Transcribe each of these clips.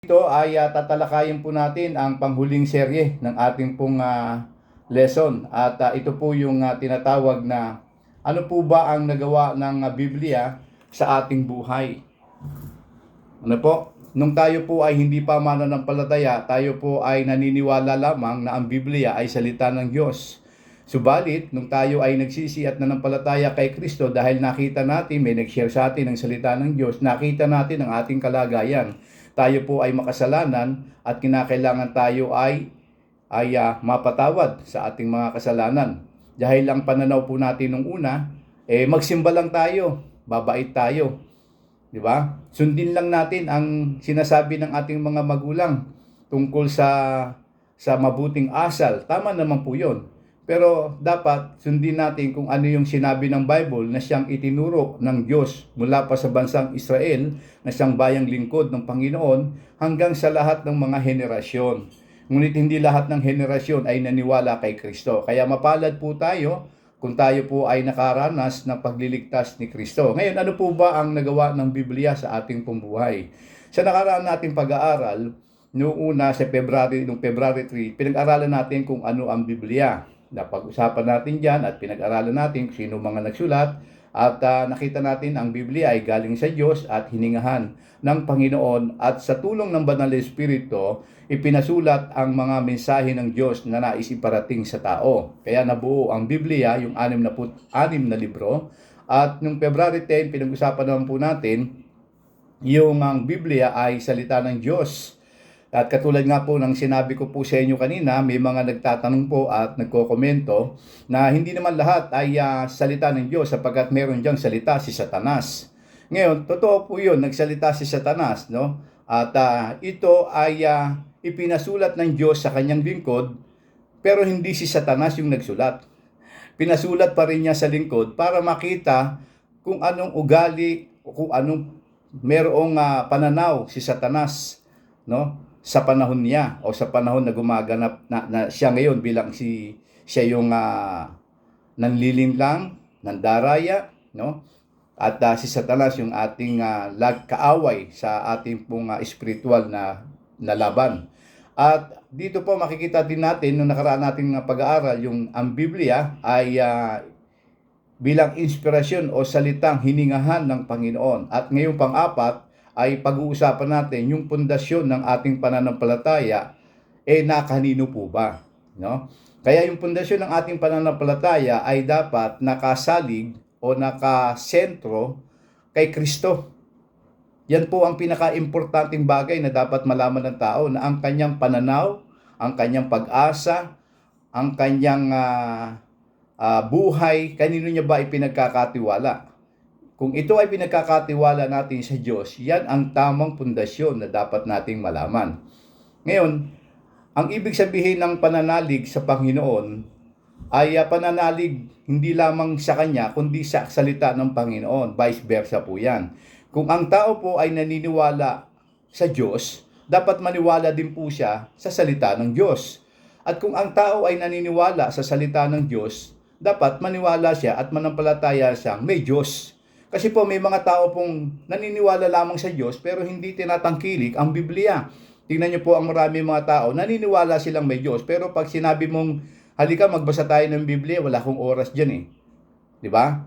Ito ay tatalakayin po natin ang panghuling serye ng ating pong lesson. At ito po yung tinatawag na ano po ba ang nagawa ng Biblia sa ating buhay. Ano po? Nung tayo po ay hindi pa mananampalataya, tayo po ay naniniwala lamang na ang Biblia ay salita ng Diyos. Subalit, nung tayo ay nagsisi at nanampalataya kay Kristo dahil nakita natin, may nag-share sa atin ng salita ng Diyos, nakita natin ang ating kalagayan. Tayo po ay makasalanan at kinakailangan tayo ay mapatawad sa ating mga kasalanan. Dahil ang pananaw po natin nung una, magsimba lang tayo, babait tayo. Di ba? Sundin lang natin ang sinasabi ng ating mga magulang tungkol sa mabuting asal. Tama naman po 'yon. Pero dapat sundin natin kung ano yung sinabi ng Bible na siyang itinuro ng Diyos mula pa sa bansang Israel na siyang bayang lingkod ng Panginoon hanggang sa lahat ng mga henerasyon. Ngunit hindi lahat ng henerasyon ay naniwala kay Kristo. Kaya mapalad po tayo kung tayo po ay nakaranas ng pagliligtas ni Kristo. Ngayon, ano po ba ang nagawa ng Biblia sa ating pambuhay? Sa nakaraan nating pag-aaral, noong una sa February 3, pinag-aralan natin kung ano ang Biblia. Napag-usapan natin dyan at pinag-aralan natin kung sino mga nagsulat at nakita natin ang Biblia ay galing sa Diyos at hiningahan ng Panginoon at sa tulong ng Banal na Espiritu, ipinasulat ang mga mensahe ng Diyos na nais iparating sa tao. Kaya nabuo ang Biblia, yung 66 na libro. At noong February 10, pinag-usapan naman po natin yung ang Biblia ay salita ng Diyos. At katulad nga po ng sinabi ko po sa inyo kanina, may mga nagtatanong po at nagkokomento na hindi naman lahat ay salita ng Diyos sapagkat meron diyang salita si Satanas. Ngayon, totoo po yun, nagsalita si Satanas, no? At ito ay ipinasulat ng Diyos sa kanyang lingkod, pero hindi si Satanas yung nagsulat. Pinasulat pa rin niya sa lingkod para makita kung anong ugali o kung anong merong pananaw si Satanas, no? Sa panahon niya o sa panahon na gumaganap na siya ngayon bilang siya yung nanlilinlang, nandaraya, no? At si Satanas yung ating kaaway sa ating pong spiritual na laban. At dito po makikita din natin nung nakaraan nating pag-aaral yung ang Biblia ay bilang inspirasyon o salitang hiningahan ng Panginoon. At ngayong pang-apat ay pag-uusapan natin yung pundasyon ng ating pananampalataya, nakanino po ba? No? Kaya yung pundasyon ng ating pananampalataya ay dapat nakasalig o nakasentro kay Kristo. Yan po ang pinaka-importanting bagay na dapat malaman ng tao, na ang kanyang pananaw, ang kanyang pag-asa, ang kanyang buhay, kanino niya ba ipinagkakatiwala? Kung ito ay pinagkakatiwala natin sa Diyos, yan ang tamang pundasyon na dapat nating malaman. Ngayon, ang ibig sabihin ng pananalig sa Panginoon ay pananalig hindi lamang sa Kanya, kundi sa salita ng Panginoon. Vice versa po yan. Kung ang tao po ay naniniwala sa Diyos, dapat maniwala din po siya sa salita ng Diyos. At kung ang tao ay naniniwala sa salita ng Diyos, dapat maniwala siya at manampalataya siyang may Diyos. Kasi po may mga tao pong naniniwala lamang sa Diyos pero hindi tinatangkilik ang Biblia. Tingnan niyo po ang marami mga tao, naniniwala silang may Diyos pero pag sinabi mong halika magbasa tayo ng Biblia, wala akong oras diyan eh. 'Di ba?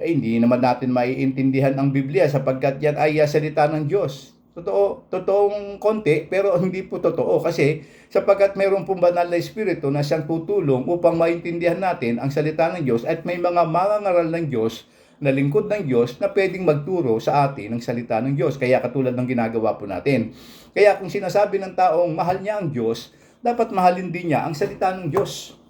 Hindi naman natin maiintindihan ang Biblia sapagkat yan ay salita ng Diyos. Totoong konti pero hindi po totoo kasi sapagkat mayroon pong banal na espiritu na siyang tutulong upang maintindihan natin ang salita ng Diyos at may mga mangangaral ng Diyos na lingkod ng Diyos na pwedeng magturo sa atin ng salita ng Diyos. Kaya katulad ng ginagawa po natin. Kaya kung sinasabi ng taong mahal niya ang Diyos, dapat mahalin din niya ang salita ng Diyos.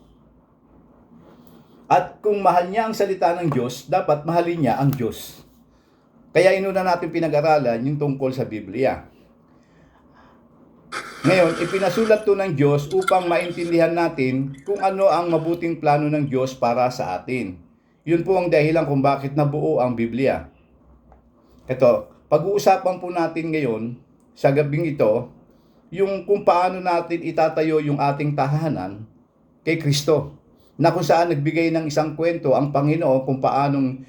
At kung mahal niya ang salita ng Diyos, dapat mahalin niya ang Diyos. Kaya inuna natin pinag-aralan yung tungkol sa Biblia. Ngayon, ipinasulat to ng Diyos upang maintindihan natin kung ano ang mabuting plano ng Diyos para sa atin. Yun po ang dahilan kung bakit nabuo ang Biblia. Ito, pag-uusapan po natin ngayon sa gabing ito, yung kung paano natin itatayo yung ating tahanan kay Kristo. Na kung saan nagbigay ng isang kwento ang Panginoon kung paanong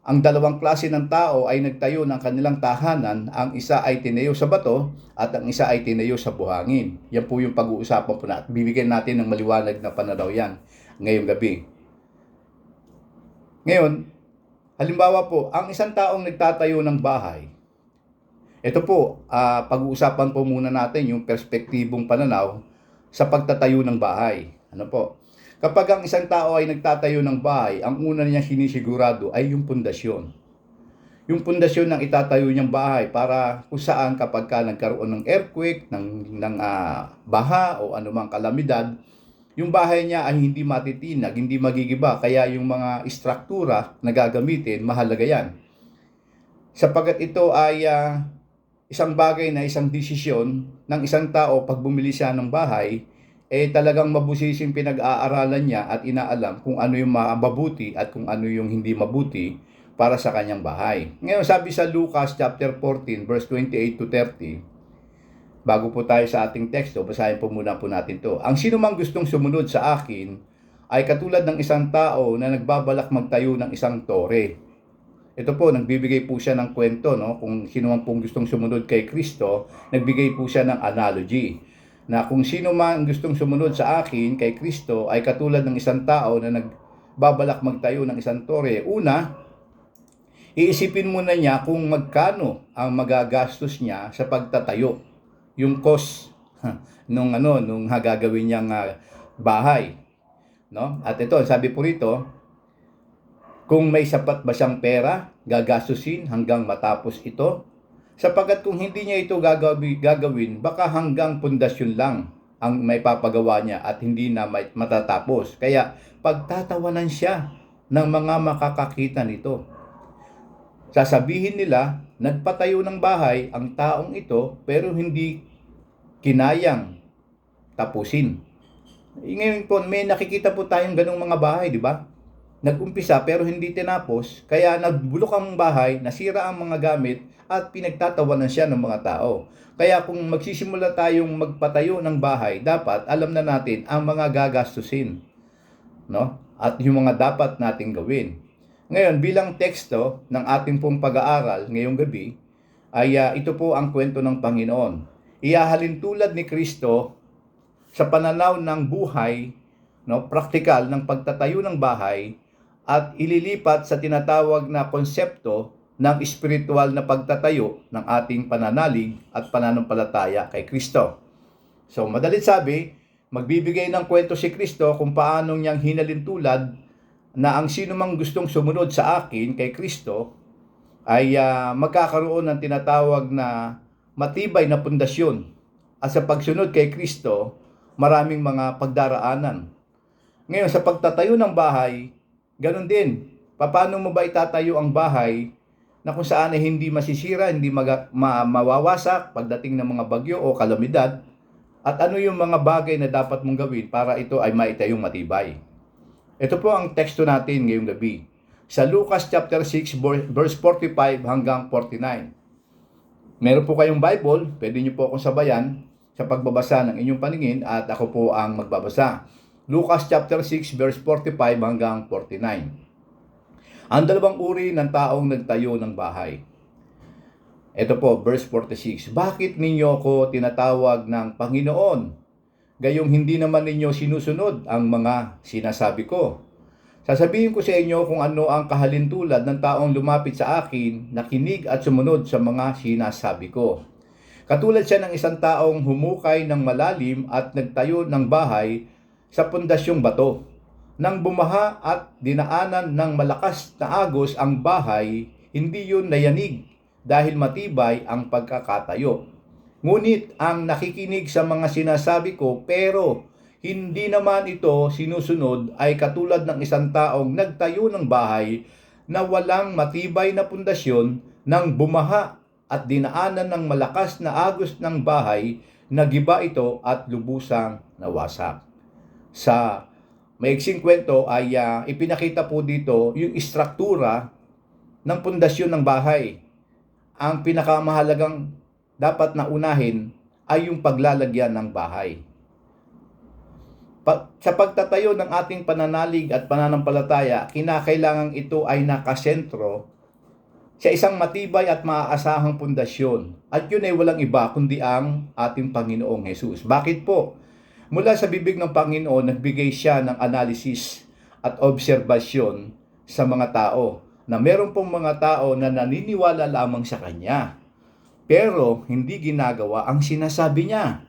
Ang dalawang klase ng tao ay nagtayo ng kanilang tahanan, ang isa ay tinayo sa bato at ang isa ay tinayo sa buhangin. Yan po yung pag-uusapan po natin. Bibigyan natin ng maliwanag na pananaw yan ngayong gabi. Ngayon, halimbawa po, ang isang taong nagtatayo ng bahay, ito po, pag-uusapan po muna natin yung perspektibong pananaw sa pagtatayo ng bahay. Ano po? Kapag ang isang tao ay nagtatayo ng bahay, ang una niyang sinisigurado ay yung pundasyon. Yung pundasyon ng itatayo niyang bahay para kung saan kapag ka nagkaroon ng earthquake, ng baha o anumang kalamidad, yung bahay niya ay hindi matitinag, hindi magigiba. Kaya yung mga istruktura na gagamitin, mahalaga yan. Sapagat ito ay isang bagay na isang desisyon ng isang tao pag bumili siya ng bahay, talagang mabusising pinag-aaralan niya at inaalam kung ano yung mabuti at kung ano yung hindi mabuti para sa kanyang bahay. Ngayon, sabi sa Lucas chapter 14 verse 28 to 30, bago po tayo sa ating teksto, basahin po muna po natin to. Ang sino mang gustong sumunod sa akin ay katulad ng isang tao na nagbabalak magtayo ng isang tore. Ito po, nagbibigay po siya ng kwento, no? Kung sino man pong gustong sumunod kay Kristo, nagbigay po siya ng analogy na kung sino man gustong sumunod sa akin, kay Kristo, ay katulad ng isang tao na nagbabalak magtayo ng isang tore. Una, iisipin muna niya kung magkano ang magagastos niya sa pagtatayo, yung cost nung gagawin niyang bahay, no? At ito, sabi po rito, kung may sapat ba siyang pera, gagastusin hanggang matapos ito. Sapagkat kung hindi niya ito gagawin, baka hanggang pundasyon lang ang may papagawa niya at hindi na matatapos. Kaya pagtatawanan siya ng mga makakakita nito. Sasabihin nila, nagpatayo ng bahay ang taong ito pero hindi kinayang tapusin. Ngayon po, may nakikita po tayong ganong mga bahay, di ba? Nag-umpisa pero hindi tinapos, kaya nagbulok ang bahay, nasira ang mga gamit at pinagtatawanan siya ng mga tao. Kaya kung magsisimula tayong magpatayo ng bahay, dapat alam na natin ang mga gagastusin, no? At yung mga dapat nating gawin. Ngayon, bilang teksto ng ating pong pag-aaral ngayong gabi, ay ito po ang kwento ng Panginoon. Ihahalin tulad ni Kristo sa pananaw ng buhay, no, praktikal ng pagtatayo ng bahay, at ililipat sa tinatawag na konsepto ng espiritual na pagtatayo ng ating pananalig at pananampalataya kay Kristo. So, madalit sabi, magbibigay ng kwento si Kristo kung paano niyang hinalintulad na ang sino mang gustong sumunod sa akin kay Kristo ay magkakaroon ng tinatawag na matibay na pundasyon. At sa pagsunod kay Kristo, maraming mga pagdaraanan. Ngayon, sa pagtatayo ng bahay, ganun din. Paano mo ba itatayo ang bahay na kung saan ay hindi masisira, hindi mawawasak pagdating ng mga bagyo o kalamidad? At ano yung mga bagay na dapat mong gawin para ito ay maitayong matibay? Ito po ang teksto natin ngayong gabi. Sa Lucas chapter 6 verse 45 hanggang 49. Meron po kayong Bible, pwede niyo po akong sabayan sa pagbabasa ng inyong paningin at ako po ang magbabasa. Lucas chapter 6 verse 45 hanggang 49. Ang dalawang uri ng taong nagtayo ng bahay. Ito po, verse 46. Bakit ninyo ko tinatawag ng Panginoon? Gayong hindi naman ninyo sinusunod ang mga sinasabi ko. Sasabihin ko sa inyo kung ano ang kahalintulad ng taong lumapit sa akin, nakinig at sumunod sa mga sinasabi ko. Katulad siya ng isang taong humukay ng malalim at nagtayo ng bahay sa pundasyong bato. Nang bumaha at dinaanan ng malakas na agos ang bahay, hindi yun nayanig dahil matibay ang pagkakatayo. Ngunit ang nakikinig sa mga sinasabi ko pero hindi naman ito sinusunod ay katulad ng isang taong nagtayo ng bahay na walang matibay na pundasyon. Nang bumaha at dinaanan ng malakas na agos ng bahay, nagiba ito at lubusang nawasak. Sa maiksing kwento ay ipinakita po dito yung istruktura ng pundasyon ng bahay. Ang pinakamahalagang dapat na unahin ay yung paglalagyan ng bahay. Sa pagtatayo ng ating pananalig at pananampalataya, kinakailangan ito ay nakasentro sa isang matibay at maaasahang pundasyon. At yun ay walang iba kundi ang ating Panginoong Jesus. Bakit po? Mula sa bibig ng Panginoon, nagbigay siya ng analysis at obserbasyon sa mga tao na meron pong mga tao na naniniwala lamang sa Kanya, pero hindi ginagawa ang sinasabi niya.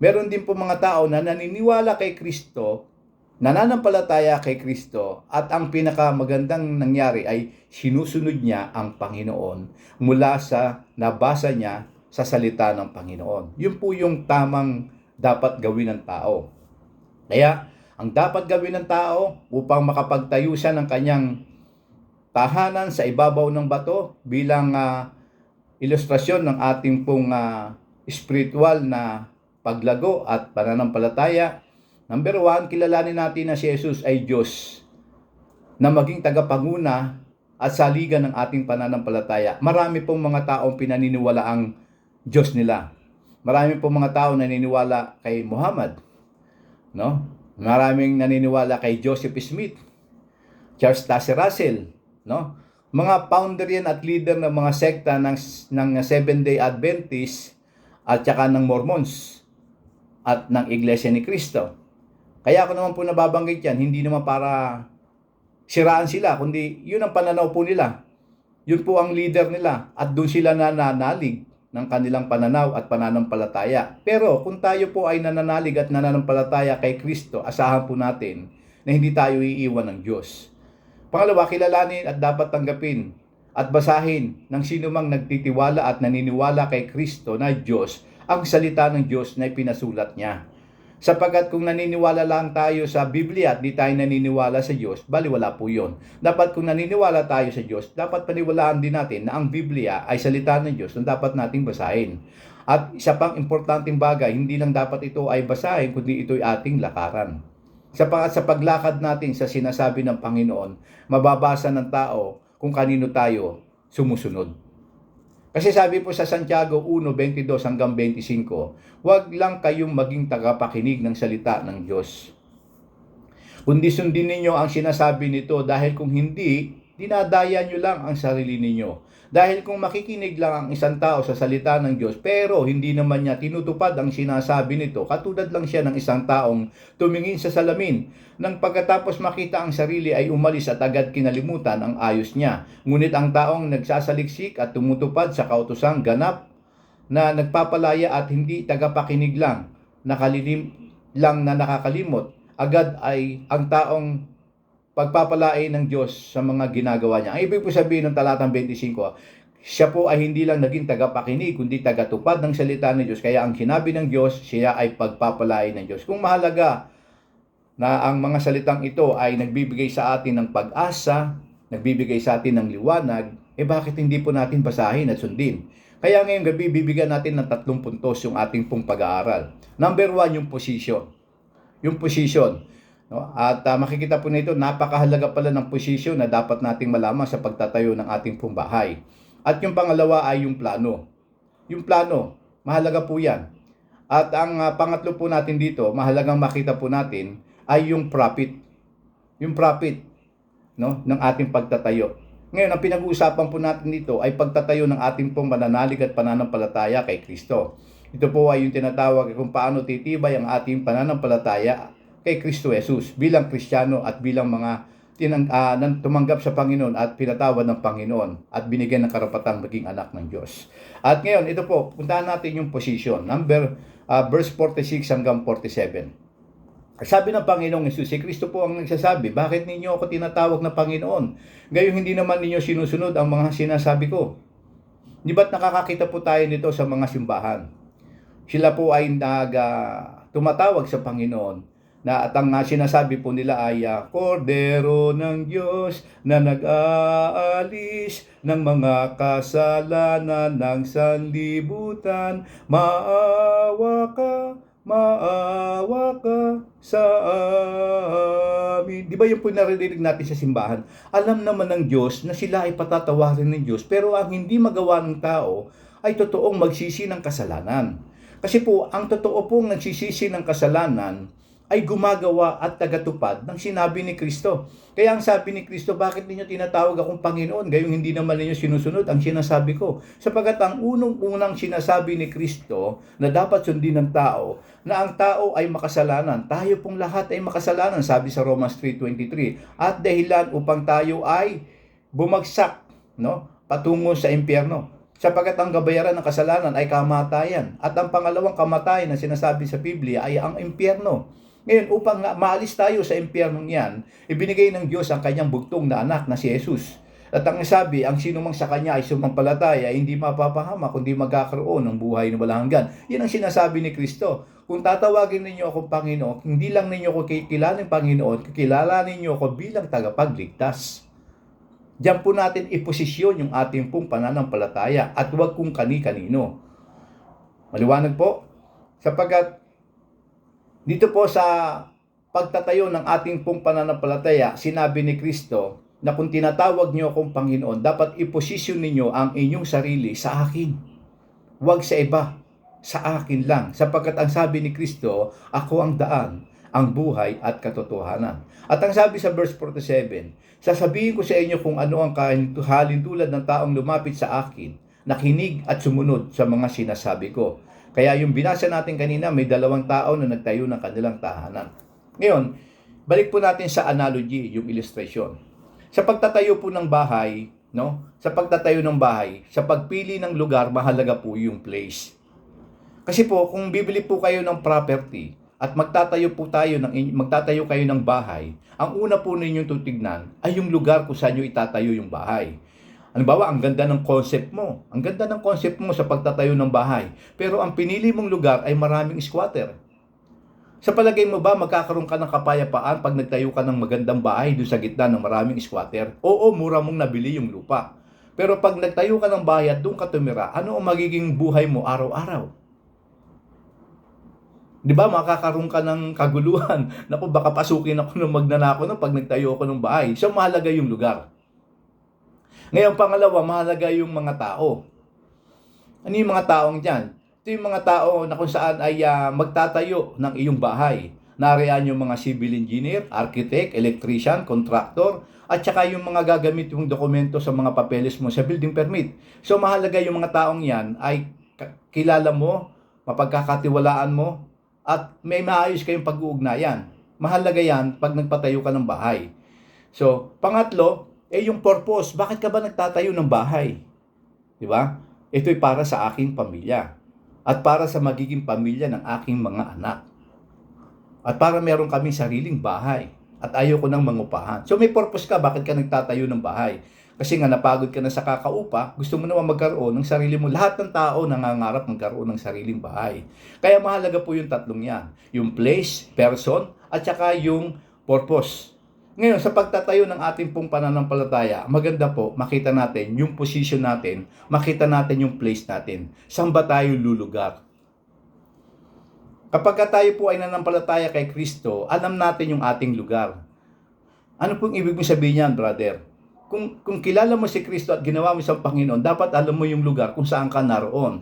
Meron din po mga tao na naniniwala kay Kristo, nananampalataya kay Kristo, at ang pinakamagandang nangyari ay sinusunod niya ang Panginoon mula sa nabasa niya sa salita ng Panginoon. Yun po yung tamang dapat gawin ng tao. Kaya, ang dapat gawin ng tao upang makapagtayo siya ng kanyang tahanan sa ibabaw ng bato bilang ilustrasyon ng ating pong spiritual na paglago at pananampalataya. Number 1, kilalanin natin na si Jesus ay Diyos na maging tagapanguna at saligan ng ating pananampalataya. Marami pong mga taong pinaniniwala ang Diyos nila. Marami pong mga tao naniniwala kay Muhammad, no? Maraming naniniwala kay Joseph Smith, Charles Taze Russell, no? Mga founder yan at leader ng mga sekta ng Seventh-day Adventist at saka ng Mormons at ng Iglesia ni Cristo. Kaya ako naman po nababanggit yan, hindi naman para siraan sila, kundi yun ang pananaw po nila. Yun po ang leader nila at doon sila nananalig ng kanilang pananaw at pananampalataya. Pero kung tayo po ay nananalig at nananampalataya kay Kristo, asahan po natin na hindi tayo iiwan ng Diyos. Pangalawa, kilalanin at dapat tanggapin at basahin ng sino mang nagtitiwala at naniniwala kay Kristo na Diyos ang salita ng Diyos na ipinasulat niya. Sapagkat kung naniniwala lang tayo sa Biblia at di tayo naniniwala sa Diyos, baliwala po yun. Dapat kung naniniwala tayo sa Diyos, dapat paniwalaan din natin na ang Biblia ay salita ng Diyos na dapat nating basahin. At isa pang importanteng bagay, hindi lang dapat ito ay basahin, kundi ito ay ating lakaran. Sa paglakad natin sa sinasabi ng Panginoon, mababasa ng tao kung kanino tayo sumusunod. Kasi sabi po sa Santiago 1:22 hanggang 25, huwag lang kayong maging tagapakinig ng salita ng Diyos, kundi sundin ninyo ang sinasabi nito, dahil kung hindi, dinadaya nyo lang ang sarili ninyo. Dahil kung makikinig lang ang isang tao sa salita ng Diyos, pero hindi naman niya tinutupad ang sinasabi nito, katulad lang siya ng isang taong tumingin sa salamin, nang pagkatapos makita ang sarili ay umalis at agad kinalimutan ang ayos niya. Ngunit ang taong nagsasaliksik at tumutupad sa kautosang ganap na nagpapalaya at hindi tagapakinig lang, na nakakalimot, agad ay ang taong pagpapalain ng Diyos sa mga ginagawa niya. Ang ibig po sabihin ng talatang 25, siya po ay hindi lang naging tagapakinig, kundi tagatupad ng salita ng Diyos. Kaya ang sinabi ng Diyos, siya ay pagpapalain ng Diyos. Kung mahalaga na ang mga salitang ito ay nagbibigay sa atin ng pag-asa, nagbibigay sa atin ng liwanag, bakit hindi po natin basahin at sundin? Kaya ngayong gabi, bibigyan natin ng 3 puntos yung ating pong pag-aaral. Number 1, yung position. Yung position. No? At makikita po nito, napakahalaga pala ng posisyon na dapat nating malaman sa pagtatayo ng ating pong bahay. At yung pangalawa ay yung plano. Yung plano, mahalaga po yan. At ang pangatlo po natin dito, mahalagang makita po natin, ay yung profit. Yung profit, no, ng ating pagtatayo. Ngayon, ang pinag-uusapan po natin dito ay pagtatayo ng ating pong mananalig at pananampalataya kay Kristo. Ito po ay yung tinatawag kung paano titibay ang ating pananampalataya kay Kristo Jesus bilang Kristiyano at bilang mga tumanggap sa Panginoon at pinatawad ng Panginoon at binigyan ng karapatang maging anak ng Diyos. At ngayon, ito po, puntahan natin yung position. Verse 46 hanggang 47. Sabi ng Panginoong Jesus, si Kristo po ang nagsasabi, bakit ninyo ako tinatawag na Panginoon? Gayong hindi naman ninyo sinusunod ang mga sinasabi ko. Di ba't nakakakita po tayo nito sa mga simbahan? Sila po ay tumatawag sa Panginoon at ang sinasabi po nila ay Kordero ng Diyos na nag-aalis ng mga kasalanan ng sanlibutan, maawa ka sa amin. Di ba yung po naririnig natin sa simbahan? Alam naman ng Diyos na sila ay patatawarin ng Diyos, pero ang hindi magawa ng tao ay totoong magsisi ng kasalanan. Kasi po, ang totoo pong nagsisisi ng kasalanan ay gumagawa at tagatupad ng sinabi ni Kristo. Kaya ang sabi ni Kristo, bakit ninyo tinatawag akong Panginoon, gayong hindi naman ninyo sinusunod ang sinasabi ko? Sapagkat ang unang-unang sinasabi ni Kristo na dapat sundin ng tao, na ang tao ay makasalanan. Tayo pong lahat ay makasalanan, sabi sa Romans 3:23. At dahilan upang tayo ay bumagsak, no, patungo sa impyerno. Sapagkat ang kabayaran ng kasalanan ay kamatayan. At ang pangalawang kamatayan na sinasabi sa Biblia ay ang impyerno. Ngayon, upang maalis tayo sa impyernong yan, ibinigay ng Diyos ang kanyang bugtong na anak na si Jesus. At ang sabi, ang sinumang sa kanya ay sumampalataya, ay hindi mapapahama, kundi magkakaroon ng buhay na walang hanggan. Yan ang sinasabi ni Kristo. Kung tatawagin ninyo akong Panginoon, hindi lang ninyo ako kikilanin Panginoon, kikilalanin ninyo ako bilang tagapagligtas. Diyan po natin iposisyon yung ating pong pananampalataya at huwag kung kani-kanino. Maliwanag po? Sapagkat dito po sa pagtatayo ng ating pong pananampalataya, sinabi ni Kristo na kung tinatawag niyo akong Panginoon, dapat iposisyon ninyo ang inyong sarili sa akin. Huwag sa iba, sa akin lang. Sapagkat ang sabi ni Kristo, ako ang daan, ang buhay at katotohanan. At ang sabi sa verse 47, sasabihin ko sa inyo kung ano ang halintulad ng taong lumapit sa akin, nakinig at sumunod sa mga sinasabi ko. Kaya yung binasa natin kanina, may 2 tao na nagtayo ng kanilang tahanan. Ngayon, balik po natin sa analogy, yung illustration. Sa pagtatayo po ng bahay, no? Sa pagtatayo ng bahay, sa pagpili ng lugar, mahalaga po yung place. Kasi po, kung bibili po kayo ng property at magtatayo kayo ng bahay, ang una po ninyong tutignan ay yung lugar kung saan nyo itatayo yung bahay. Halimbawa, ang ganda ng concept mo. Ang ganda ng concept mo sa pagtatayo ng bahay. Pero ang pinili mong lugar ay maraming squatter. Sa palagay mo ba, magkakaroon ka ng kapayapaan pag nagtayo ka ng magandang bahay doon sa gitna ng maraming squatter? Oo, mura mong nabili yung lupa. Pero pag nagtayo ka ng bahay at doon ka tumira, ano ang magiging buhay mo araw-araw? Di ba, makakaroon ka ng kaguluhan. Naku, baka pasukin ako ng magnanakaw pag nagtayo ako ng bahay. So, mahalaga yung lugar. Ngayon, pangalawa, mahalaga yung mga tao. Ano yung mga taong dyan? Ito yung mga tao na kung saan ay magtatayo ng iyong bahay. Nariyan yung mga civil engineer, architect, electrician, contractor, at saka yung mga gagamit yung dokumento sa mga papeles mo sa building permit. So, mahalaga yung mga taong yan ay kilala mo, mapagkakatiwalaan mo, at may maayos kayong pag-uugnayan. Mahalaga yan pag nagpatayo ka ng bahay. So, pangatlo, yung purpose. Bakit ka ba nagtatayo ng bahay? Di ba? Ito'y para sa aking pamilya. At para sa magiging pamilya ng aking mga anak. At para meron kaming sariling bahay. At ayaw ko nang mangupahan. So may purpose ka, bakit ka nagtatayo ng bahay? Kasi nga napagod ka na sa kakaupa, gusto mo naman magkaroon ng sarili mo. Lahat ng tao nangangarap magkaroon ng sariling bahay. Kaya mahalaga po yung tatlong yan. Yung place, person, at saka yung purpose. Ngayon, sa pagtatayo ng ating pong pananampalataya, maganda po makita natin yung position natin, makita natin yung place natin. Saan ba tayo lulugar? Kapag tayo po ay nanampalataya kay Kristo, alam natin yung ating lugar. Ano pong ibig mong sabihin yan, brother? Kung kilala mo si Kristo at ginawa mo siyang Panginoon, dapat alam mo yung lugar kung saan ka naroon.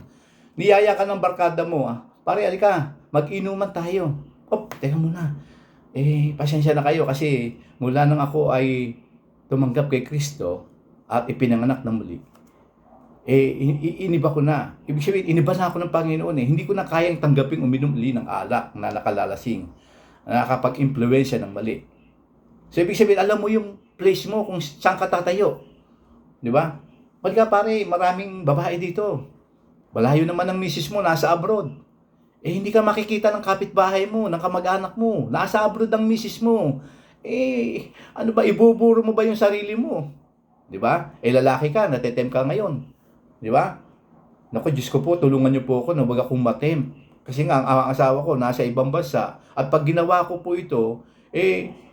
Niyaya ka ng barkada mo, pare, alika, mag-inuman tayo. Teka muna. Pasensya na kayo kasi mula nang ako ay tumanggap kay Kristo at ipinanganak na muli, iniba ko na. Ibig sabihin, iniba na ako ng Panginoon. Hindi ko na kayang tanggaping uminom uli ng alak na nakalalasing, na nakapag-impluwensya ng mali. So, ibig sabihin, alam mo yung place mo kung saan ka tatayo. Di ba? Pagka pare, maraming babae dito. Malayo naman ang misis mo, nasa abroad. Hindi ka makikita ng kapitbahay mo, ng kamag-anak mo. Nasa abroad ang misis mo. Ano ba, ibuburo mo ba yung sarili mo? Di ba? Lalaki ka, natetem ka ngayon. Di ba? Naku, Diyos ko po, tulungan niyo po ako na wag akong matem. Kasi nga, ang asawa ko nasa ibang bansa. At pag ginawa ko po ito,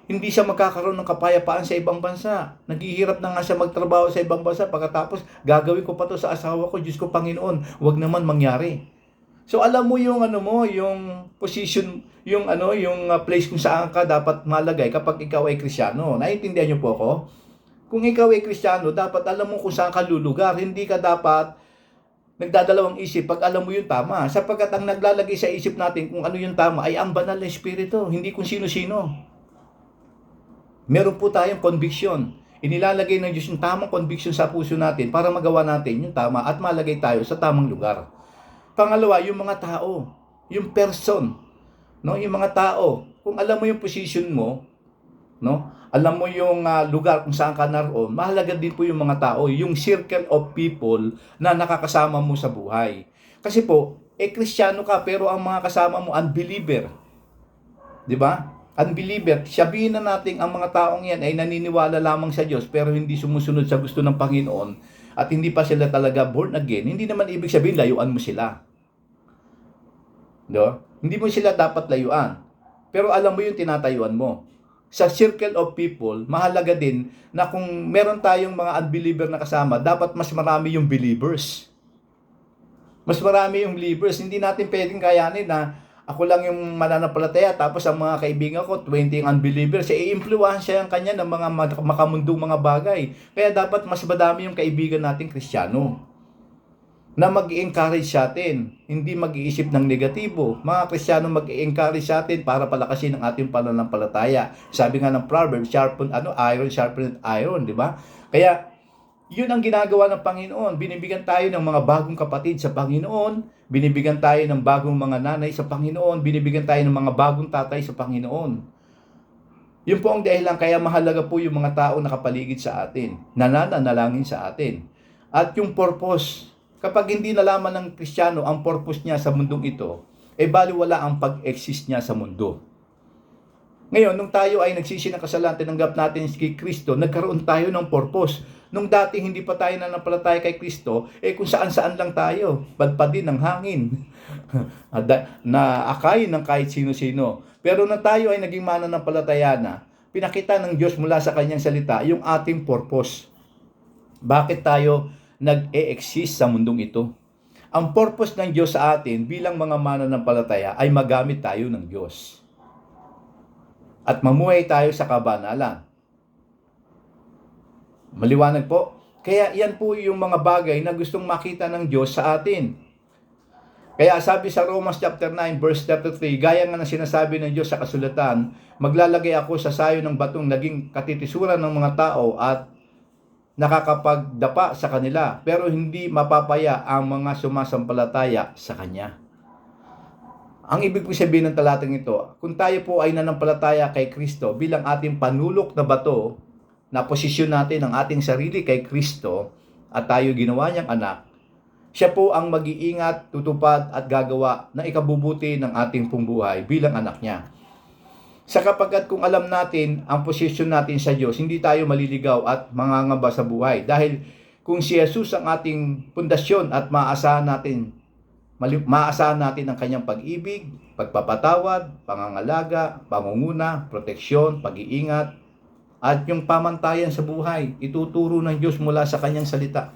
hindi siya magkakaroon ng kapayapaan sa ibang bansa. Naghihirap na nga siya magtrabaho sa ibang bansa. Pagkatapos, gagawin ko pa to sa asawa ko. Diyos ko, Panginoon, wag naman mangyari. So alam mo yung yung position, yung place kung saan ka dapat malagay kapag ikaw ay Kristiyano. Naiintindihan niyo po ako? Kung ikaw ay Kristiyano, dapat alam mo kung saan ka lulugar. Hindi ka dapat nagdadalawang isip pag alam mo yung tama. Sapagkat ang naglalagay sa isip natin kung ano yung tama ay ang banal na Espiritu, hindi kung sino-sino. Meron po tayong conviction. Inilalagay ng Diyos yung tamang conviction sa puso natin para magawa natin yung tama at malagay tayo sa tamang lugar. Pangalawa, yung mga tao, yung person, no? Yung mga tao, kung alam mo yung position mo, no? Alam mo yung lugar kung saan ka naroon, mahalaga din po yung mga tao, yung circle of people na nakakasama mo sa buhay. Kasi po, Kristiyano ka pero ang mga kasama mo unbeliever. 'Di ba? Unbeliever. Sabihin na natin ang mga taong yan ay naniniwala lamang sa Diyos pero hindi sumusunod sa gusto ng Panginoon at hindi pa sila talaga born again. Hindi naman ibig sabihin layuan mo sila. No? Hindi mo sila dapat layuan. Pero alam mo yung tinatayuan mo. Sa circle of people, mahalaga din na kung meron tayong mga unbeliever na kasama, dapat mas marami yung believers. Mas marami yung believers. Hindi natin pwedeng kayanin na ako lang yung mananampalataya tapos ang mga kaibigan ko, 20 yung unbelievers. I-influensya yung kanya ng mga makamundong mga bagay. Kaya dapat mas madami yung kaibigan nating Kristiyano na mag-i-encourage sa atin, hindi mag-iisip ng negatibo. Mga Kristiyano mag-i-encourage sa atin para palakasin ang ating pananampalataya. Sabi nga ng Proverbs, iron sharpen iron, di ba? Kaya yun ang ginagawa ng Panginoon. Binibigyan tayo ng mga bagong kapatid sa Panginoon, binibigyan tayo ng bagong mga nanay sa Panginoon, binibigyan tayo ng mga bagong tatay sa Panginoon. Yun po ang dahilan kaya mahalaga po yung mga tao nakapaligid sa atin, nananalangin sa atin. At yung purpose, kapag hindi nalaman ng Kristiyano ang purpose niya sa mundong ito, baliwala ang pag-exist niya sa mundo. Ngayon, nung tayo ay nagsisi ng kasalanan, tinanggap natin kay Kristo, nagkaroon tayo ng purpose. Nung dati hindi pa tayo nanampalataya kay Kristo, kung saan-saan lang tayo, padpadin ng hangin, na akayin ng kahit sino-sino. Pero na tayo ay naging mananampalataya na, pinakita ng Diyos mula sa kanyang salita yung ating purpose. Bakit tayo nag-e-exist sa mundong ito? Ang purpose ng Diyos sa atin bilang mga mananampalataya ay magamit tayo ng Diyos. At mamuhay tayo sa kabanalan. Maliwanag po. Kaya yan po yung mga bagay na gustong makita ng Diyos sa atin. Kaya sabi sa Romans chapter 9 verse 33, gaya nga ng sinasabi ng Diyos sa kasulatan, maglalagay ako sa sayo ng batong naging katitisuran ng mga tao at nakakapagdapa sa kanila, pero hindi mapapaya ang mga sumasampalataya sa Kanya. Ang ibig po sabihin ng talatang ito, kung tayo po ay nanampalataya kay Kristo bilang ating panulok na bato, na posisyon natin ang ating sarili kay Kristo at tayo ginawa niyang anak, siya po ang mag-iingat, tutupad at gagawa ng ikabubuti ng ating pumbuhay bilang anak niya. Sapagkat kung alam natin ang posisyon natin sa Diyos, hindi tayo maliligaw at mangangamba sa buhay. Dahil kung si Jesus ang ating pundasyon at maasahan natin ang kanyang pag-ibig, pagpapatawad, pangangalaga, pangunguna, proteksyon, pag-iingat, at yung pamantayan sa buhay, ituturo ng Diyos mula sa kanyang salita.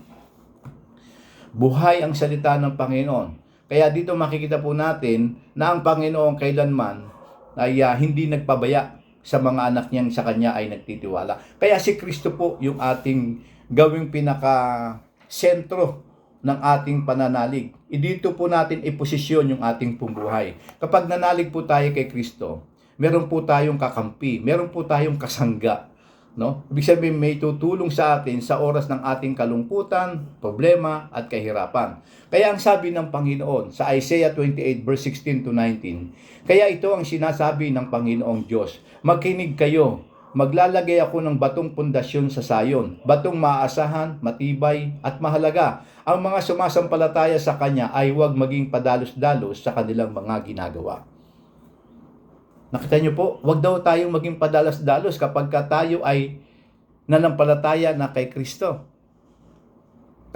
Buhay ang salita ng Panginoon. Kaya dito makikita po natin na ang Panginoon kailanman ay hindi nagpabaya sa mga anak niyang sa kanya ay nagtitiwala. Kaya si Kristo po yung ating gawing pinaka-sentro ng ating pananalig. Dito po natin iposisyon yung ating pumbuhay. Kapag nanalig po tayo kay Kristo, meron po tayong kakampi, meron po tayong kasangga. No? Ibig sabihin may tutulong sa atin sa oras ng ating kalungkutan, problema at kahirapan. Kaya ang sabi ng Panginoon sa Isaiah 28 verse 16 to 19, kaya ito ang sinasabi ng Panginoong Diyos, magkinig kayo, maglalagay ako ng batong pundasyon sa Sayon, batong maaasahan, matibay at mahalaga. Ang mga sumasampalataya sa Kanya ay huwag maging padalos-dalos sa kanilang mga ginagawa. Nakita niyo po, wag daw tayong maging padalos-dalos kapag tayo ay nanampalataya na kay Kristo.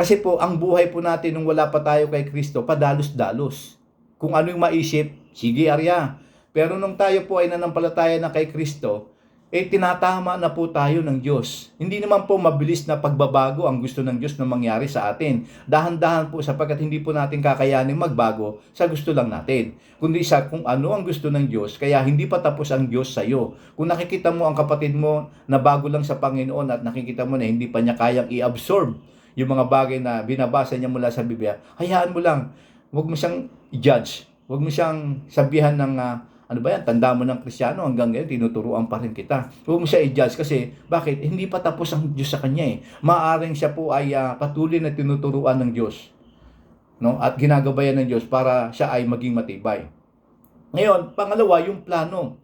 Kasi po, ang buhay po natin nung wala pa tayo kay Kristo, padalos-dalos. Kung ano yung maisip, sige arya. Pero nung tayo po ay nanampalataya na kay Kristo, tinatama na po tayo ng Diyos. Hindi naman po mabilis na pagbabago ang gusto ng Diyos na mangyari sa atin. Dahan-dahan po sapagkat hindi po natin kakayanin magbago sa gusto lang natin. Kundi sa kung ano ang gusto ng Diyos, kaya hindi pa tapos ang Diyos sa iyo. Kung nakikita mo ang kapatid mo na bago lang sa Panginoon at nakikita mo na hindi pa niya kayang i-absorb yung mga bagay na binabasa niya mula sa Biblia, hayaan mo lang. Huwag mo siyang i-judge. Huwag mo siyang sabihan ng ano ba yan, tanda mo ng Kristiyano, hanggang ngayon tinuturuan pa rin kita. Huwag mo siya i-judge kasi bakit? Hindi pa tapos ang Diyos sa kanya eh. Maaring siya po ay patuloy na tinuturuan ng Diyos, no? At ginagabayan ng Diyos para siya ay maging matibay. Ngayon, pangalawa, yung plano.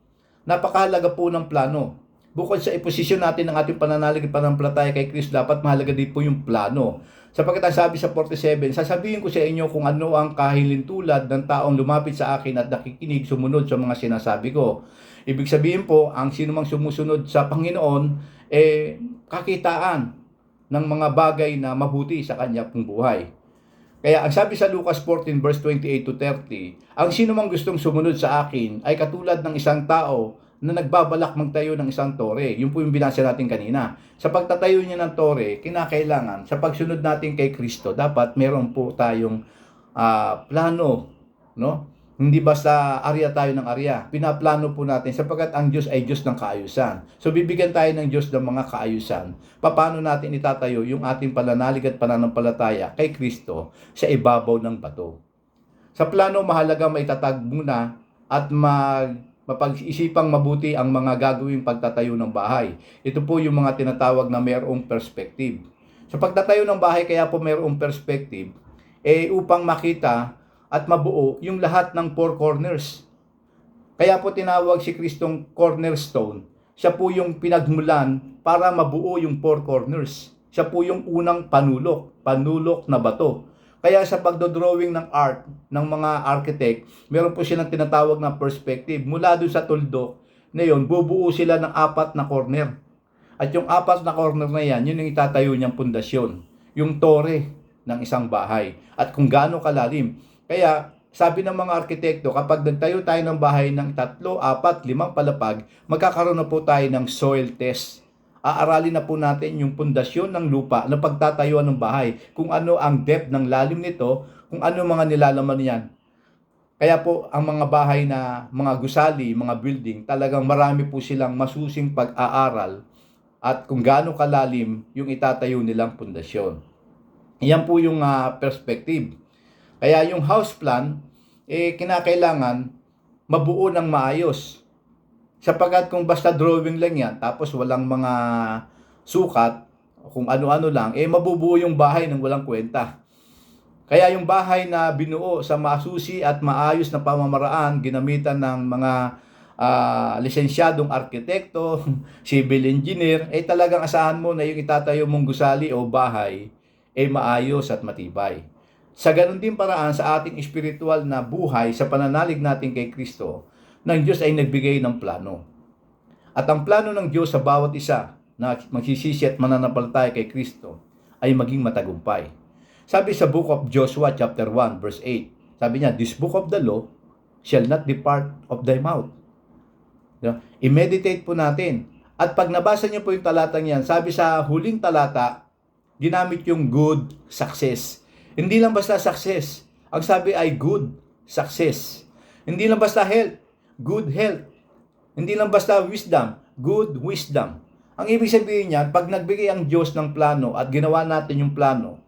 Napakahalaga po ng plano. Bukod sa iposisyon natin ng ating pananalig at pananampalataya kay Kristo, dapat mahalaga din po yung plano. Sapagkat ang sabi sa 47, sasabihin ko sa inyo kung ano ang kahilintulad ng taong lumapit sa akin at nakikinig, sumunod sa mga sinasabi ko. Ibig sabihin po, ang sinumang sumusunod sa Panginoon, kakitaan ng mga bagay na mabuti sa kanya pong buhay. Kaya ang sabi sa Lucas 14 verse 28 to 30, ang sinumang gustong sumunod sa akin ay katulad ng isang tao na nagbabalak magtayo ng isang tore. Yun po yung binasa natin kanina. Sa pagtatayo niya ng tore, kinakailangan, sa pagsunod natin kay Kristo, dapat meron po tayong plano, no? Hindi basta arya tayo ng arya. Pinaplano po natin sapagkat ang Diyos ay Diyos ng kaayusan. So bibigyan tayo ng Diyos ng mga kaayusan. Paano natin itatayo yung ating pananalig at pananampalataya kay Kristo sa ibabaw ng bato? Sa plano, mahalaga maitatag muna at mapag-isipang mabuti ang mga gagawing pagtatayo ng bahay. Ito po yung mga tinatawag na mayroong perspective. Sa pagtatayo ng bahay, kaya po mayroong perspective, upang makita at mabuo yung lahat ng four corners. Kaya po tinawag si Kristong cornerstone. Siya po yung pinagmulan para mabuo yung four corners. Siya po yung unang panulok na bato. Kaya sa pagdodrawing ng art ng mga architect, meron po silang tinatawag na perspective. Mula doon sa tuldok na yun, bubuo sila ng 4 na corner. At yung 4 na corner na yan, yun yung itatayo niyang pundasyon. Yung tore ng isang bahay. At kung gaano kalalim. Kaya sabi ng mga arkitekto, kapag nagtayo tayo ng bahay ng 3, 4, 5 palapag, magkakaroon na po tayo ng soil test. Aaralin na po natin yung pundasyon ng lupa na pagtatayuan ng bahay. Kung ano ang depth ng lalim nito, kung ano mga nilalaman niyan. Kaya po ang mga bahay na mga gusali, mga building, talagang marami po silang masusing pag-aaral at kung gaano kalalim yung itatayo nilang pundasyon. Yan po yung perspective. Kaya yung house plan, kinakailangan mabuo ng maayos. Sapagkat kung basta drawing lang yan, tapos walang mga sukat, kung ano-ano lang, mabubuo yung bahay ng walang kwenta. Kaya yung bahay na binuo sa masusi at maayos na pamamaraan, ginamitan ng mga lisensyadong arkitekto, civil engineer, talagang asahan mo na yung itatayo mong gusali o bahay maayos at matibay. Sa ganun din paraan sa ating espiritual na buhay, sa pananalig natin kay Kristo, ng Diyos ay nagbigay ng plano. At ang plano ng Diyos sa bawat isa na magsisisi at mananampalataya kay Kristo ay maging matagumpay. Sabi sa book of Joshua chapter 1 verse 8, sabi niya, "This book of the law shall not depart of thy mouth." I-meditate po natin. At pag nabasa niyo po yung talatang yan, sabi sa huling talata, ginamit yung good success. Hindi lang basta success. Ang sabi ay good success. Hindi lang basta health, good health. Hindi lang basta wisdom, good wisdom. Ang ibig sabihin niyan, pag nagbigay ang Diyos ng plano at ginawa natin yung plano,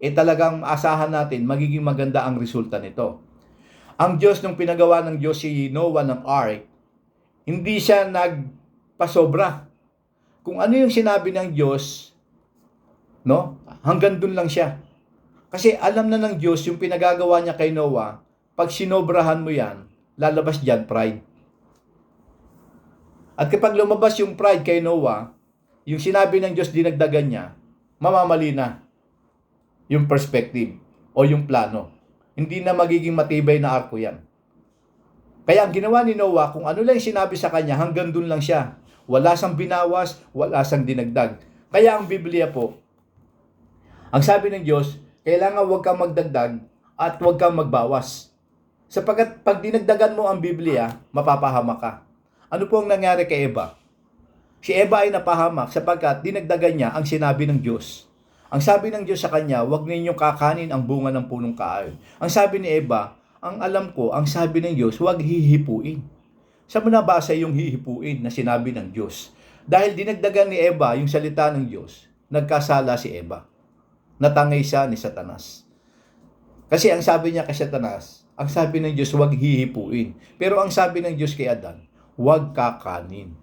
talagang asahan natin, magiging maganda ang resulta nito. Ang Diyos, nung pinagawa ng Diyos si Noah ng ark, hindi siya nagpasobra. Kung ano yung sinabi ng Diyos, no? Hanggang dun lang siya. Kasi alam na ng Diyos yung pinagagawa niya kay Noah, pag sinobrahan mo yan, lalabas dyan pride. At kapag lumabas yung pride kay Noah, yung sinabi ng Diyos dinagdagan niya, mamamali na yung perspective o yung plano. Hindi na magiging matibay na arko yan. Kaya ang ginawa ni Noah, kung ano lang sinabi sa kanya, hanggang dun lang siya. Wala sang binawas, wala sang dinagdag. Kaya ang Biblia po, ang sabi ng Diyos, kailangan huwag kang magdagdag at huwag kang magbawas. Sapagkat pag dinagdagan mo ang Biblia, mapapahamak ka. Ano po ang nangyari kay Eva? Si Eva ay napahamak sapagkat dinagdagan niya ang sinabi ng Diyos. Ang sabi ng Diyos sa kanya, huwag ninyong kakanin ang bunga ng punong kahoy. Ang sabi ni Eva, ang alam ko, ang sabi ng Diyos, huwag hihipuin. Saan mo nabasa yung hihipuin na sinabi ng Diyos? Dahil dinagdagan ni Eva yung salita ng Diyos, nagkasala si Eva. natangay siya ni Satanas. Kasi ang sabi niya kay Satanas, ang sabi ng Diyos, huwag hihipuin. Pero ang sabi ng Diyos kay Adan, huwag kakanin.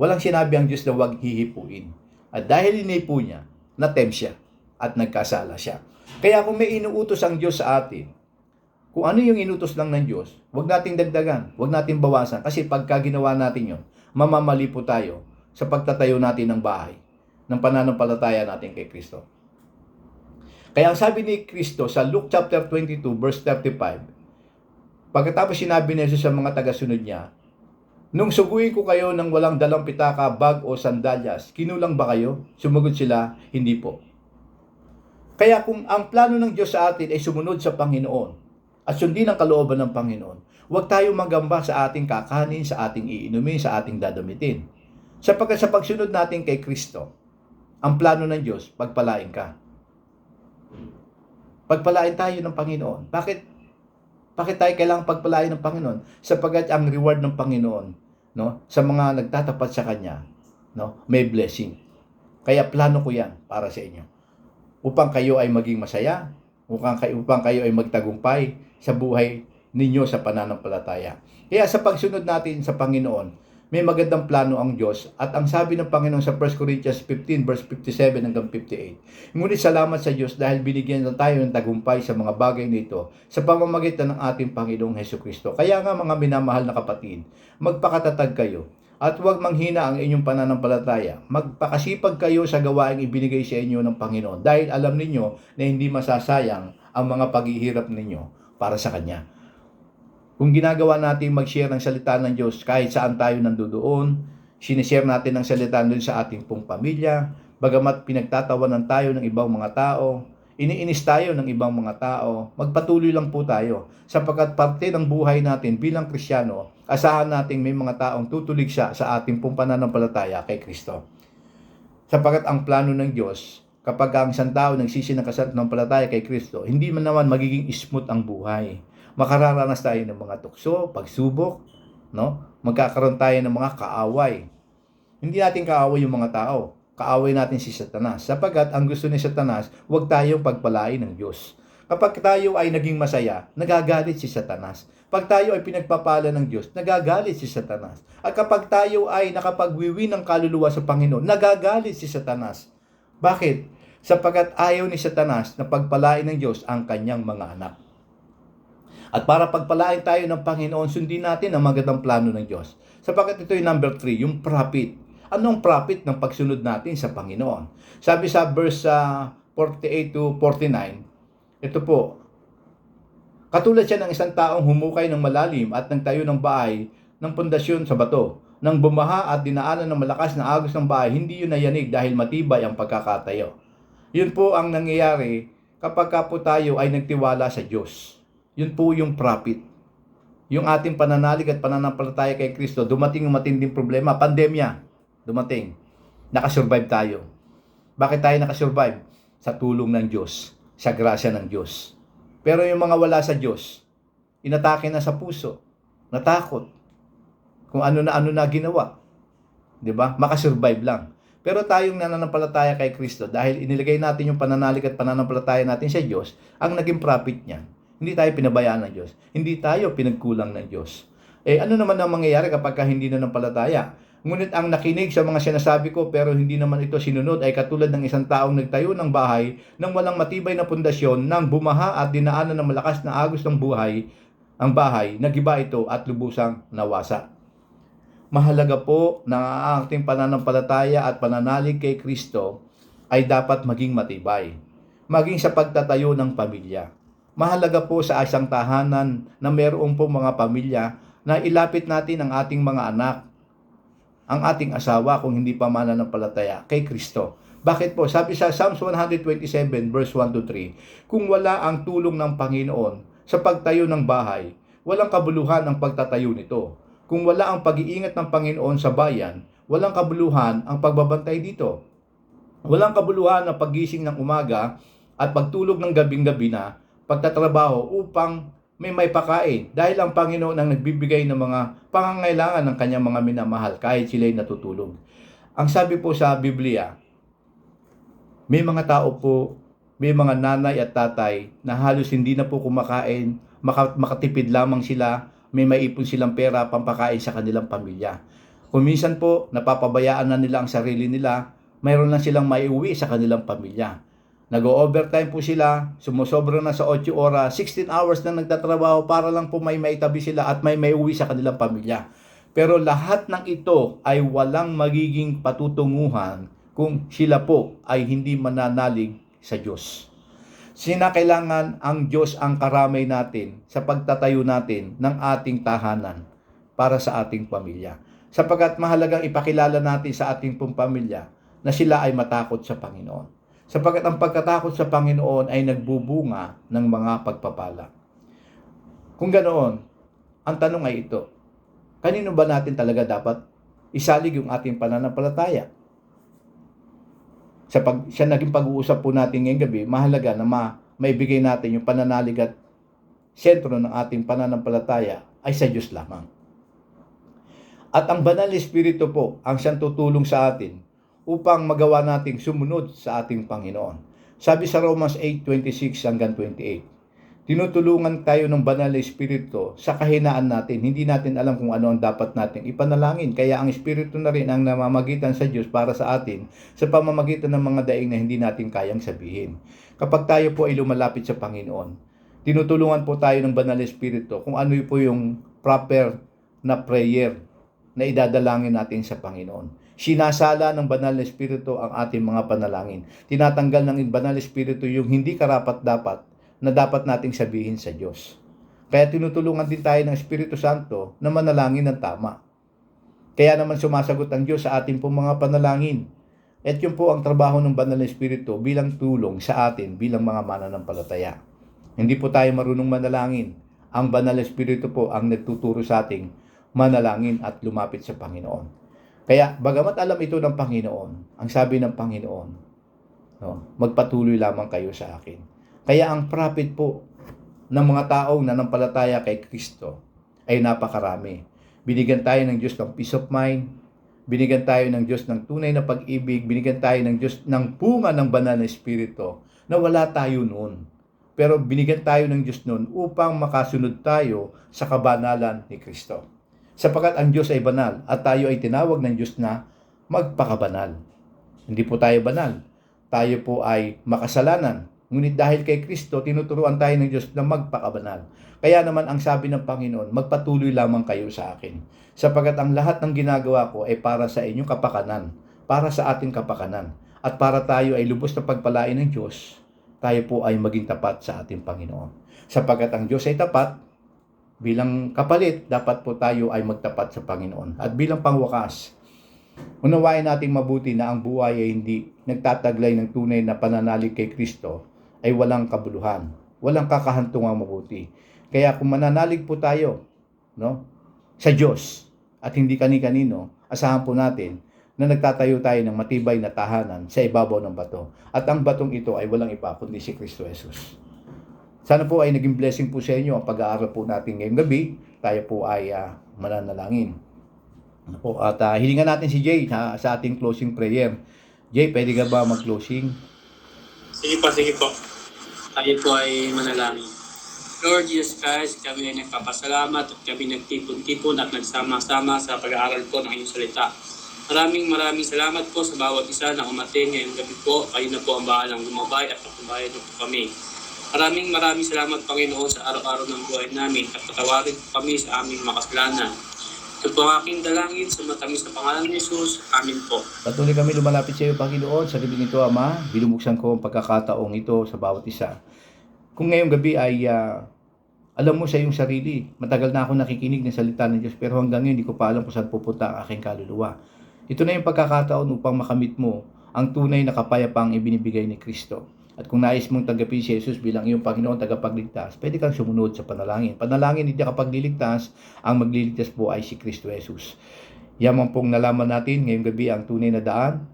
Walang sinabi ang Diyos na huwag hihipuin. At dahil hinipo niya, natempt siya at nagkasala siya. Kaya kung may inuutos ang Diyos sa atin, kung ano yung inutos lang ng Diyos, huwag nating dagdagan, huwag nating bawasan. Kasi pagka ginawa natin yun, mamamali po tayo sa pagtatayo natin ng bahay, ng pananampalataya natin kay Kristo. Kaya ang sabi ni Kristo sa Luke chapter 22 verse 35, pagkatapos sinabi ni Jesus sa mga tagasunod niya, nung suguin ko kayo ng walang dalang pitaka, bag o sandalyas, kinulang ba kayo? Sumagot sila, hindi po. Kaya kung ang plano ng Diyos sa atin ay sumunod sa Panginoon at sundin ang kalooban ng Panginoon, huwag tayong magamba sa ating kakanin, sa ating iinumin, sa ating dadamitin. Sapagkat sa pagsunod natin kay Kristo, ang plano ng Diyos, pagpalain ka. Pagpalain tayo ng Panginoon. Bakit tayo kailangang pagpalain ng Panginoon? Sapagkat ang reward ng Panginoon, no, sa mga nagtatapat sa Kanya, no, may blessing. Kaya plano ko yan para sa inyo. Upang kayo ay maging masaya, upang kayo ay magtagumpay sa buhay ninyo sa pananampalataya. Kaya sa pagsunod natin sa Panginoon, may magandang plano ang Diyos at ang sabi ng Panginoon sa 1 Corinthians 15 verse 57 hanggang 58. Ngunit salamat sa Diyos dahil binigyan na tayo ng tagumpay sa mga bagay nito sa pamamagitan ng ating Panginoong Hesukristo. Kaya nga mga minamahal na kapatid, magpakatatag kayo at huwag manghina ang inyong pananampalataya. Magpakasipag kayo sa gawaing ibinigay sa inyo ng Panginoon dahil alam ninyo na hindi masasayang ang mga paghihirap ninyo para sa Kanya. Kung ginagawa natin mag-share ng salita ng Diyos kahit saan tayo nandoon, sinishare natin ang salita doon sa ating pong pamilya, bagamat pinagtatawanan tayo ng ibang mga tao, iniinis tayo ng ibang mga tao, magpatuloy lang po tayo sapagkat parte ng buhay natin bilang Kristiyano, asahan natin may mga taong tutulig siya sa ating pong pananampalataya kay Kristo. Sapagkat ang plano ng Diyos, kapag ang isang tao nagsisi ng kasananampalataya kay Kristo, hindi man naman magiging smooth ang buhay. Makararanas tayo ng mga tukso, pagsubok, no? Magkakaroon tayo ng mga kaaway. Hindi natin kaaway yung mga tao. Kaaway natin si Satanas. Sapagkat ang gusto ni Satanas, huwag tayong pagpalain ng Diyos. Kapag tayo ay naging masaya, nagagalit si Satanas. Pag tayo ay pinagpapala ng Diyos, nagagalit si Satanas. At kapag tayo ay nakapagwiwi ng kaluluwa sa Panginoon, nagagalit si Satanas. Bakit? Sapagkat ayaw ni Satanas na pagpalain ng Diyos ang kanyang mga anak. At para pagpalain tayo ng Panginoon, sundin natin ang magandang plano ng Diyos. Sapagkat ito yung number 3, yung profit. Anong profit ng pagsunod natin sa Panginoon? Sabi sa verse 48 to 49, ito po, katulad siya ng isang taong humukay ng malalim at nagtayo ng bahay ng pundasyon sa bato. Nang bumaha at dinaanan ng malakas na agos ng bahay, hindi yun nayanig dahil matibay ang pagkakatayo. Yun po ang nangyayari kapag po tayo ay nagtiwala sa Diyos. Yun po yung profit. Yung ating pananalig at pananampalataya kay Kristo, dumating yung matinding problema, pandemya, dumating. Nakasurvive tayo. Bakit tayo nakasurvive? Sa tulong ng Diyos, sa grasya ng Diyos. Pero yung mga wala sa Diyos, inatake na sa puso, natakot, kung ano na ginawa. Diba? Makasurvive lang. Pero tayong nananampalataya kay Kristo, dahil inilagay natin yung pananalig at pananampalataya natin sa Diyos, ang naging profit niya. Hindi tayo pinabayaan ng Diyos. Hindi tayo pinagkulang ng Diyos. Ano naman ang mangyayari kapag hindi nananampalataya? Ngunit ang nakinig sa mga sinasabi ko pero hindi naman ito sinunod ay katulad ng isang taong nagtayo ng bahay nang walang matibay na pundasyon, nang bumaha at dinaanan ng malakas na agos ng buhay, ang bahay, nagiba ito at lubusang nawasa. Mahalaga po na ang ating pananampalataya at pananalig kay Kristo ay dapat maging matibay. Maging sa pagtatayo ng pamilya. Mahalaga po sa isang tahanan na mayroon po mga pamilya na ilapit natin ang ating mga anak, ang ating asawa kung hindi pa mananampalataya kay Kristo. Bakit po? Sabi sa Psalms 127 verse 1 to 3, kung wala ang tulong ng Panginoon sa pagtayo ng bahay, walang kabuluhan ang pagtatayo nito. Kung wala ang pag-iingat ng Panginoon sa bayan, walang kabuluhan ang pagbabantay dito. Walang kabuluhan ang paggising ng umaga at pagtulog ng gabing-gabi na pagtatrabaho upang may pakain dahil ang Panginoon ang nagbibigay ng mga pangangailangan ng kanyang mga minamahal kahit sila'y natutulog. Ang sabi po sa Biblia, may mga tao po may mga nanay at tatay na halos hindi na po kumakain, makatipid lamang sila, may maipon silang pera pampakain sa kanilang pamilya. Kung minsan po, napapabayaan na nila ang sarili nila, mayroon lang silang maiuwi sa kanilang pamilya. Nag-overtime po sila, sumusobra na sa 8 oras, 16 hours na nagtatrabaho para lang po may maitabi sila at may maiuwi sa kanilang pamilya. Pero lahat ng ito ay walang magiging patutunguhan kung sila po ay hindi mananalig sa Diyos. Sinakailangan ang Diyos ang karamay natin sa pagtatayo natin ng ating tahanan para sa ating pamilya. Sapagkat mahalagang ipakilala natin sa ating pong pamilya na sila ay matakot sa Panginoon. Sapagkat ang pagkatakot sa Panginoon ay nagbubunga ng mga pagpapala. Kung ganoon, ang tanong ay ito, kanino ba natin talaga dapat isalig yung ating pananampalataya? Sa naging pag-uusap po natin ngayong gabi, mahalaga na maibigay natin yung pananalig at sentro ng ating pananampalataya ay sa Diyos lamang. At ang Banal na Espiritu po ang siyang tutulong sa atin upang magawa nating sumunod sa ating Panginoon. Sabi sa Romans 8:26 hanggang 28, tinutulungan tayo ng Banal na Espiritu sa kahinaan natin. Hindi natin alam kung ano ang dapat nating ipanalangin. Kaya ang Espiritu na rin ang namamagitan sa Diyos para sa atin sa pamamagitan ng mga daing na hindi natin kayang sabihin. Kapag tayo po ay lumalapit sa Panginoon, tinutulungan po tayo ng Banal na Espiritu kung ano po yung proper na prayer na idadalangin natin sa Panginoon. Sinasala ng Banal na Espiritu ang ating mga panalangin. Tinatanggal ng Banal na Espiritu yung hindi karapat-dapat na dapat nating sabihin sa Diyos. Kaya tinutulungan din tayo ng Espiritu Santo na manalangin ng tama. Kaya naman sumasagot ang Diyos sa ating pong mga panalangin. At yun po ang trabaho ng Banal na Espiritu bilang tulong sa atin bilang mga mananampalataya. Hindi po tayo marunong manalangin. Ang Banal na Espiritu po ang nagtuturo sa ating manalangin at lumapit sa Panginoon. Kaya bagamat alam ito ng Panginoon, ang sabi ng Panginoon, magpatuloy lamang kayo sa akin. Kaya ang prophet po ng mga taong nanampalataya kay Kristo ay napakarami. Binigyan tayo ng Diyos ng peace of mind, binigyan tayo ng Diyos ng tunay na pag-ibig, binigyan tayo ng Diyos ng bunga ng Banal na Espiritu na wala tayo noon. Pero binigyan tayo ng Diyos noon upang makasunod tayo sa kabanalan ni Kristo. Sapagkat ang Diyos ay banal at tayo ay tinawag ng Diyos na magpakabanal. Hindi po tayo banal. Tayo po ay makasalanan. Ngunit dahil kay Kristo, tinuturuan tayo ng Diyos na magpakabanal. Kaya naman ang sabi ng Panginoon, magpatuloy lamang kayo sa akin. Sapagkat ang lahat ng ginagawa ko ay para sa inyong kapakanan, para sa ating kapakanan. At para tayo ay lubos na pagpalain ng Diyos, tayo po ay maging tapat sa ating Panginoon. Sapagkat ang Diyos ay tapat, bilang kapalit, dapat po tayo ay magtapat sa Panginoon. At bilang pangwakas, unawain nating mabuti na ang buhay ay hindi nagtataglay ng tunay na pananalig kay Kristo ay walang kabuluhan, walang kakahantungang mabuti. Kaya kung mananalig po tayo sa Diyos at hindi kani-kanino, asahan po natin na nagtatayo tayo ng matibay na tahanan sa ibabaw ng bato. At ang batong ito ay walang iba kundi si Kristo Jesus. Sana po ay naging blessing po sa inyo ang pag-aaral po natin ngayong gabi. Tayo po ay mananalangin. At hilingan natin si Jay sa ating closing prayer. Jay, pwede ka ba mag-closing? Sige po. Tayo po ay manalangin. Lord Jesus Christ, kami ay nagpapasalamat at kami nagtipon-tipon at nagsama-sama sa pag-aaral po ng iyong salita. Maraming salamat po sa bawat isa na umatin ngayong gabi po. Kayo na po ang bahalang lumabay at pagbabayad po kami. Maraming salamat, Panginoon, sa araw-araw ng buhay namin at patawarin po kami sa aming makasalanan. Ito po ang aking dalangin sa matamis na pangalan ni Jesus. Amin po. Patuloy kami lumalapit sa iyo, Panginoon, sa gabi nito, Ama. Binubuksan ko ang pagkakataong ito sa bawat isa. Kung ngayong gabi ay alam mo sa iyong sarili, matagal na ako nakikinig ng salita ng Diyos, pero hanggang ngayon hindi ko pa alam kung saan pupunta ang aking kaluluwa. Ito na yung pagkakataon upang makamit mo ang tunay na kapayapaang ibinibigay ni Kristo. At kung nais mong tanggapin si Jesus bilang iyong Panginoon tagapagligtas, pwede kang sumunod sa panalangin. Panalangin hindi kapag liligtas, ang magliligtas po ay si Kristo Jesus. Yaman pong nalaman natin ngayong gabi ang tunay na daan,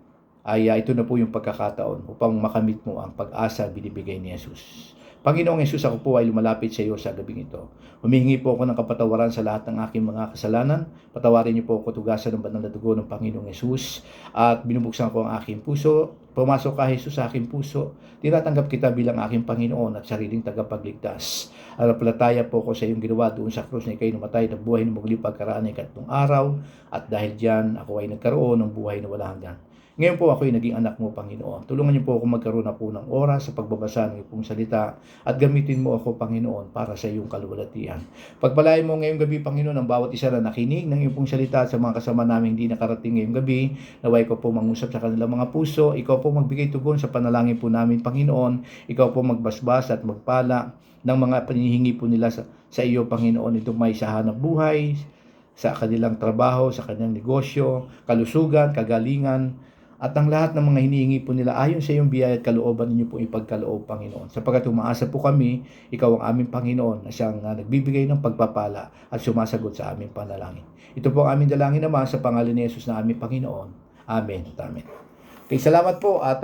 ay ito na po yung pagkakataon upang makamit mo ang pag-asa binibigay ni Jesus. Panginoong Yesus, ako po ay lumalapit sa iyo sa gabing ito. Humihingi po ako ng kapatawaran sa lahat ng aking mga kasalanan. Patawarin niyo po ako tugasan ng banal na dugo ng Panginoong Yesus. At binubuksan ko ang aking puso. Pumasok ka, Jesus, sa aking puso. Tinatanggap kita bilang aking Panginoon at sariling tagapagligtas. Alapalataya po ko sa iyong ginawa doon sa krus na ikay namatay ng buhay na muli pagkaraan ay ikatlong araw. At dahil diyan, ako ay nagkaroon ng buhay na wala hanggan. Ngayon po ako ay naging anak mo, Panginoon. Tulungan niyo po ako magkaroon na po ng oras sa pagbabasa ng iyong salita at gamitin mo ako, Panginoon, para sa iyong kaluwalhatian. Pagpalain mo ngayong gabi, Panginoon, ang bawat isa na nakinig ng iyong salita sa mga kasama namin hindi nakarating ngayong gabi. Naway ko po mangusap sa kanilang mga puso. Ikaw po magbigay tugon sa panalangin po namin, Panginoon. Ikaw po magbasbas at magpala ng mga panihingi po nila sa iyo, Panginoon. Ito may sa hanap buhay, sa kanilang trabaho, sa kanilang negosyo, kalusugan, kagalingan, at ang lahat ng mga hinihingi po nila ayon sa iyong biyaya at kalooban ninyo po ipagkaloob, Panginoon. Sapagkat umaasa po kami, ikaw ang aming Panginoon na siyang nagbibigay ng pagpapala at sumasagot sa aming panalangin. Ito po ang aming dalangin naman sa pangalan ni Jesus na aming Panginoon. Amen at amen. Okay, salamat po at